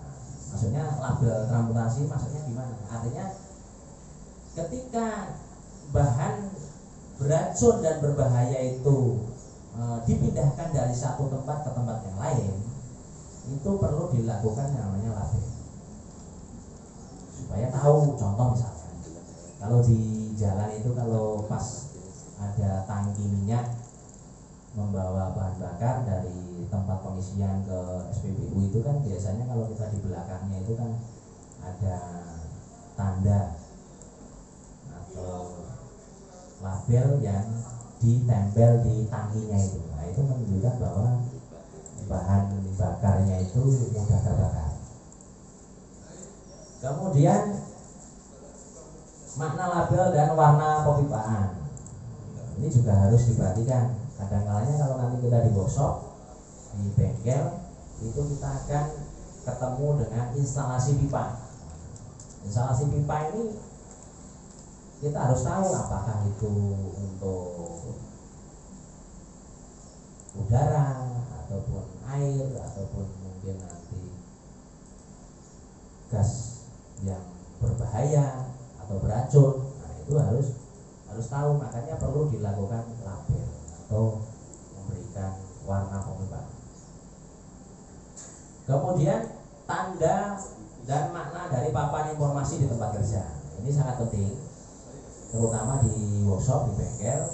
B: Maksudnya label transportasi maksudnya gimana? Artinya ketika bahan beracun dan berbahaya itu dipindahkan dari satu tempat ke tempat yang lain, itu perlu dilakukan yang namanya label supaya tahu. Contoh misalnya kalau di jalan itu kalau pas ada tangki minyak membawa bahan bakar dari tempat pengisian ke SPBU itu kan biasanya kalau kita di belakangnya itu kan ada tanda atau label yang ditempel di tangkinya itu. Nah, itu menunjukkan bahwa bahan bakarnya itu mudah terbakar. Kemudian makna label dan warna pepipaan ini juga harus diperhatikan. Kadang-kadang kalau nanti kita di workshop, di bengkel, itu kita akan ketemu dengan instalasi pipa. Instalasi pipa ini kita harus tahu apakah itu untuk udara ataupun air ataupun mungkin nanti gas yang berbahaya atau beracun. Nah, itu harus tahu, makanya perlu dilakukan label atau memberikan warna pemipaan. Kemudian tanda dan makna dari papan informasi di tempat kerja. Ini sangat penting, terutama di workshop, di bengkel.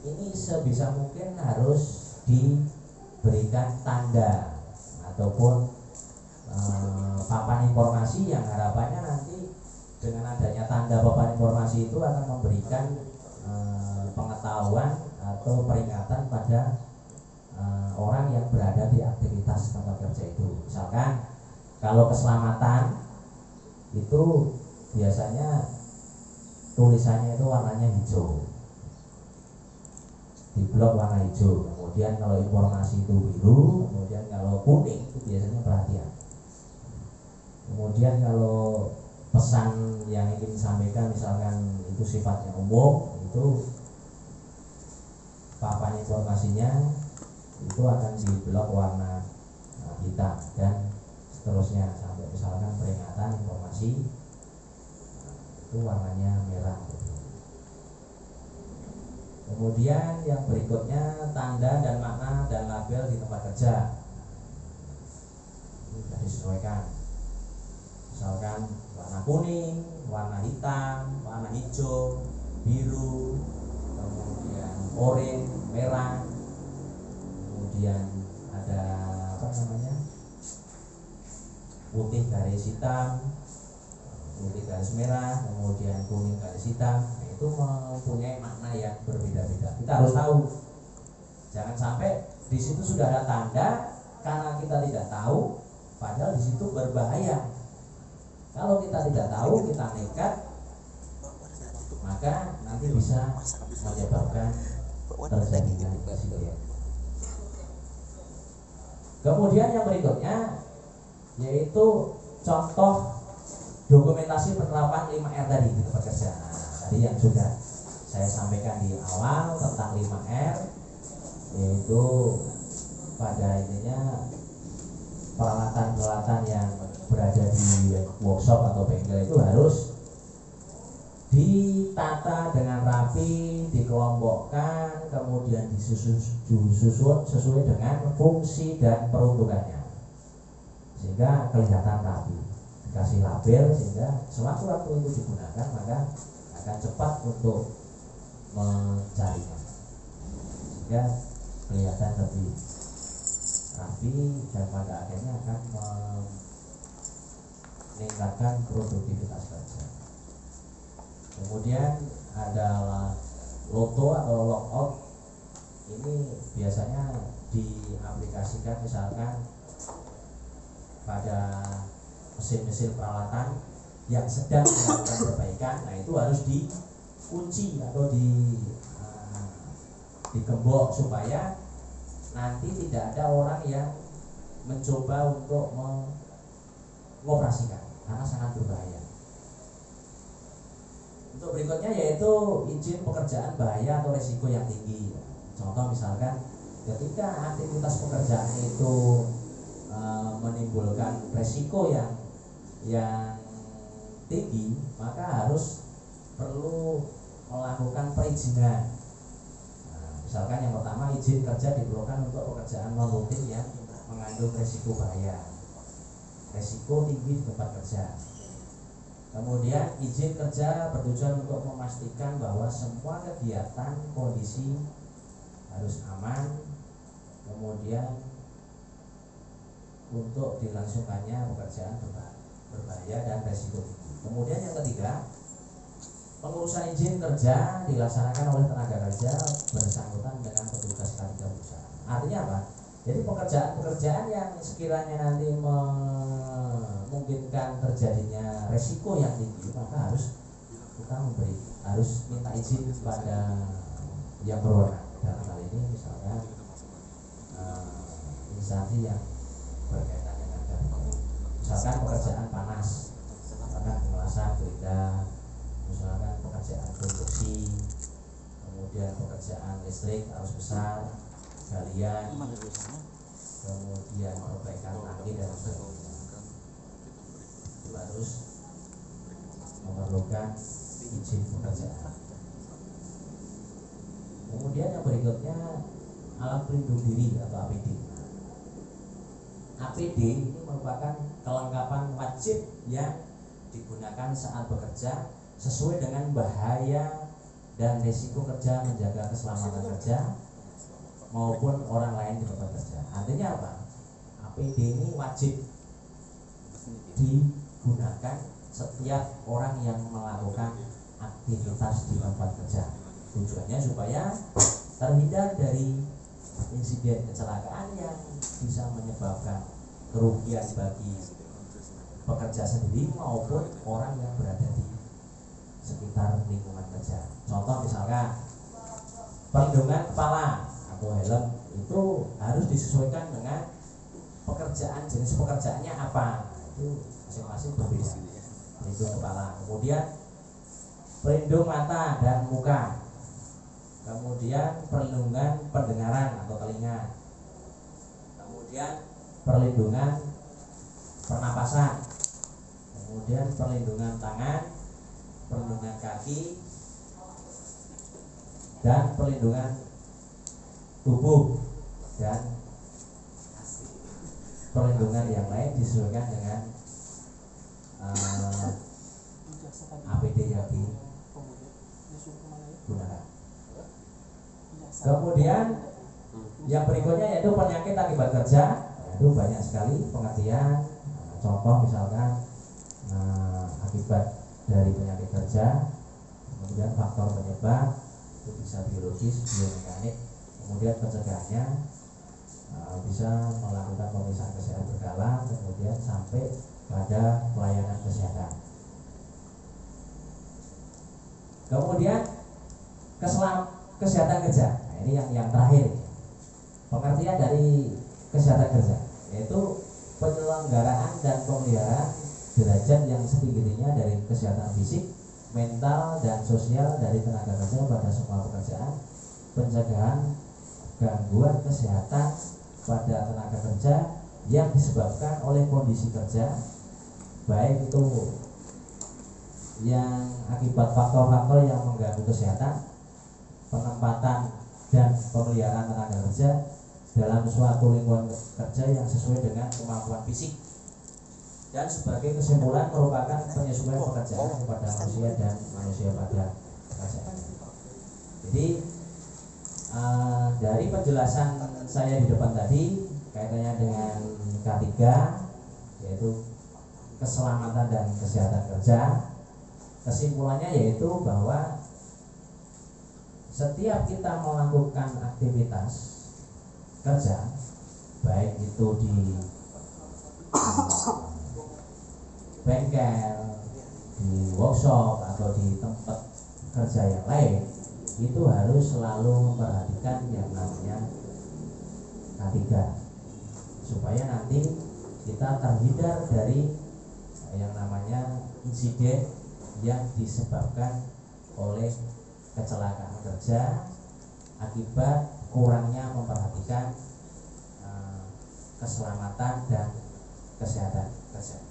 B: Ini sebisa mungkin harus diberikan tanda ataupun papan informasi yang harapannya nanti dengan adanya tanda papan informasi itu akan memberikan pengetahuan atau peringatan pada orang yang berada di aktivitas tempat kerja itu. Misalkan kalau keselamatan itu biasanya tulisannya itu warnanya hijau, di blok warna hijau. Kemudian kalau informasi itu biru, kemudian kalau kuning itu biasanya perhatian. Kemudian kalau pesan yang ingin disampaikan misalkan itu sifatnya umum, itu papan informasinya itu akan di blok warna hitam dan seterusnya sampai misalkan misalkan peringatan informasi, itu warnanya merah. Kemudian yang berikutnya tanda dan makna dan label di tempat kerja. Ini sudah disesuaikan. Misalkan warna kuning, warna hitam, warna hijau, biru, kemudian oranye, merah, kemudian ada apa namanya, putih garis hitam, putih garis merah, kemudian kuning garis hitam. Nah, itu mempunyai makna yang berbeda-beda. Kita harus tahu. Jangan sampai di situ sudah ada tanda karena kita tidak tahu, padahal di situ berbahaya. Kalau kita tidak tahu, kita nekat, maka nanti bisa menyebabkan terjadinya insiden. Kemudian yang berikutnya yaitu contoh dokumentasi penerapan 5R tadi di tempat kerja. Tadi yang sudah saya sampaikan di awal tentang 5R, yaitu pada intinya peralatan-peralatan yang berada di workshop atau bengkel itu harus ditata dengan rapi, dikelompokkan, kemudian disusun sesuai dengan fungsi dan peruntukannya, sehingga kelihatan rapi, dikasih label sehingga sewaktu-waktu itu digunakan maka akan cepat untuk mencarinya, sehingga kelihatan lebih rapi dan pada akhirnya akan meningkatkan produktivitas kerja. Kemudian adalah loto atau logout. Ini biasanya diaplikasikan misalkan pada mesin-mesin peralatan yang sedang melakukan perbaikan. Nah, itu harus dikunci atau digembok supaya nanti tidak ada orang yang mencoba untuk mengoperasikan karena sangat berbahaya. Untuk berikutnya yaitu izin pekerjaan bahaya atau resiko yang tinggi. Contoh misalkan ketika aktivitas pekerjaan itu menimbulkan resiko yang tinggi, maka harus perlu melakukan perizinan. Misalkan yang pertama, izin kerja diperlukan untuk pekerjaan non rutin yang mengandung resiko bahaya, resiko tinggi di tempat kerja. Kemudian izin kerja bertujuan untuk memastikan bahwa semua kegiatan kondisi harus aman, kemudian untuk dilangsungkannya pekerjaan berbahaya dan resiko tinggi. Kemudian yang ketiga, pengurusan izin kerja dilaksanakan oleh tenaga kerja bersangkutan dengan petugas K3 perusahaan. Artinya apa? Jadi pekerjaan-pekerjaan yang sekiranya nanti memungkinkan terjadinya resiko yang tinggi, maka harus minta izin kepada yang berwenang. Dalam hal ini misalnya instansi yang berkaitan dengan gabungan. Misalkan pekerjaan panas, misalkan pengelasan gerinda, misalkan pekerjaan konstruksi, kemudian pekerjaan listrik arus besar, galian, kemudian perbaikan tangki dan sebagainya, itu harus memerlukan izin pekerjaan. Kemudian yang berikutnya alat pelindung diri atau APD. APD ini merupakan kelengkapan wajib yang digunakan saat bekerja sesuai dengan bahaya dan risiko kerja, menjaga keselamatan kerja maupun orang lain di tempat kerja. Artinya apa? APD ini wajib digunakan setiap orang yang melakukan aktivitas di tempat kerja. Tujuannya supaya terhindar dari insiden kecelakaan yang bisa menyebabkan kerugian bagi pekerja sendiri maupun orang yang berada di sekitar lingkungan kerja. Contoh misalkan perlindungan kepala atau helm itu harus disesuaikan dengan pekerjaan, jenis pekerjaannya apa. Itu masing-masing berbeda. Pelindung kepala, kemudian pelindung mata dan muka, kemudian perlindungan pendengaran atau telinga, kemudian perlindungan pernapasan, kemudian perlindungan tangan, perlindungan kaki, dan perlindungan tubuh, dan perlindungan yang lain disesuaikan dengan APD yang digunakan. Kemudian yang berikutnya yaitu penyakit akibat kerja. Itu banyak sekali pengertian. Contoh misalkan akibat dari penyakit kerja, kemudian faktor penyebab itu bisa biologis, biomekanik, kemudian pencegahannya bisa melakukan pemeriksaan kesehatan berkala, kemudian sampai pada pelayanan kesehatan. Kemudian kesehatan kerja. Nah, ini yang terakhir. Pengertian dari kesehatan kerja yaitu penyelenggaraan dan pemeliharaan derajat yang setinggi-tingginya dari kesehatan fisik, mental, dan sosial dari tenaga kerja pada semua pekerjaan, pencegahan gangguan kesehatan pada tenaga kerja yang disebabkan oleh kondisi kerja, baik itu yang akibat faktor-faktor yang mengganggu kesehatan, penempatan dan pemeliharaan tenaga kerja dalam suatu lingkungan kerja yang sesuai dengan kemampuan fisik, dan sebagai kesimpulan merupakan penyesuaian pekerjaan kepada manusia dan manusia pada pekerjaan. Jadi dari penjelasan saya di depan tadi kaitannya dengan K3 yaitu keselamatan dan kesehatan kerja, kesimpulannya yaitu bahwa setiap kita melakukan aktivitas kerja, baik itu di bengkel, di workshop, atau di tempat kerja yang lain, itu harus selalu memperhatikan yang namanya K3 supaya nanti kita terhindar dari yang namanya insiden yang disebabkan oleh kecelakaan kerja akibat kurangnya memperhatikan keselamatan dan kesehatan kerja.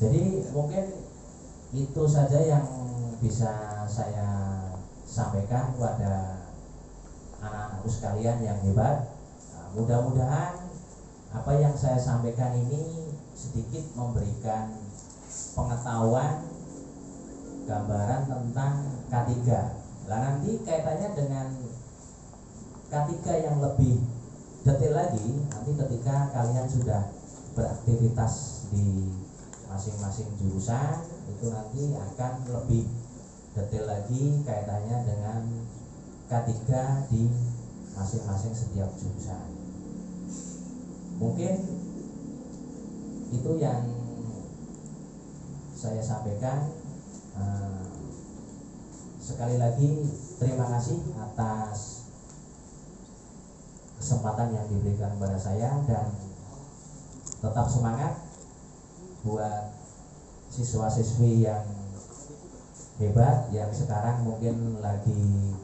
B: Jadi mungkin itu saja yang bisa saya sampaikan kepada anak-anakku sekalian yang hebat. Mudah-mudahan apa yang saya sampaikan ini sedikit memberikan pengetahuan, gambaran tentang K3. Nah, nanti kaitannya dengan K3 yang lebih detail lagi nanti ketika kalian sudah beraktivitas di masing-masing jurusan, itu nanti akan lebih detail lagi kaitannya dengan K3 di masing-masing setiap jurusan. Mungkin itu yang saya sampaikan. Sekali lagi terima kasih atas kesempatan yang diberikan kepada saya, dan tetap semangat buat siswa-siswi yang hebat yang sekarang mungkin lagi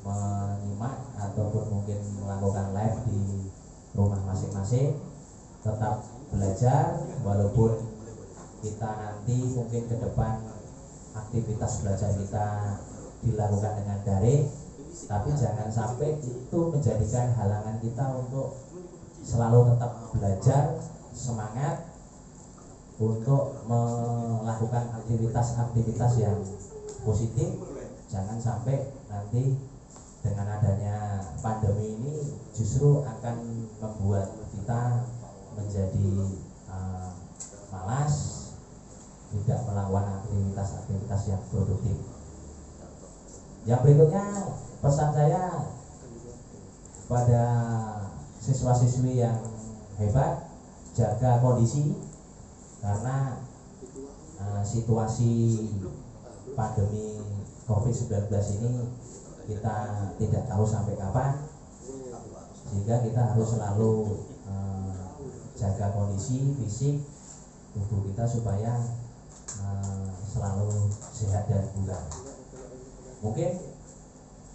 B: menyimak ataupun mungkin melakukan live di rumah masing-masing. Tetap belajar, walaupun kita nanti mungkin ke depan aktivitas belajar kita dilakukan dengan daring, tapi jangan sampai itu menjadikan halangan kita untuk selalu tetap belajar, semangat untuk melakukan aktivitas-aktivitas yang positif. Jangan sampai nanti dengan adanya pandemi ini justru akan membuat kita menjadi malas, tidak melakukan aktivitas-aktivitas yang produktif. Yang berikutnya pesan saya pada siswa-siswi yang hebat, jaga kondisi, karena situasi pandemi COVID-19 ini kita tidak tahu sampai kapan, sehingga kita harus selalu jaga kondisi fisik tubuh kita supaya selalu sehat dan bugar. Mungkin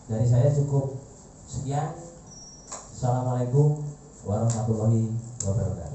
B: dari saya cukup sekian. Assalamualaikum warahmatullahi wabarakatuh.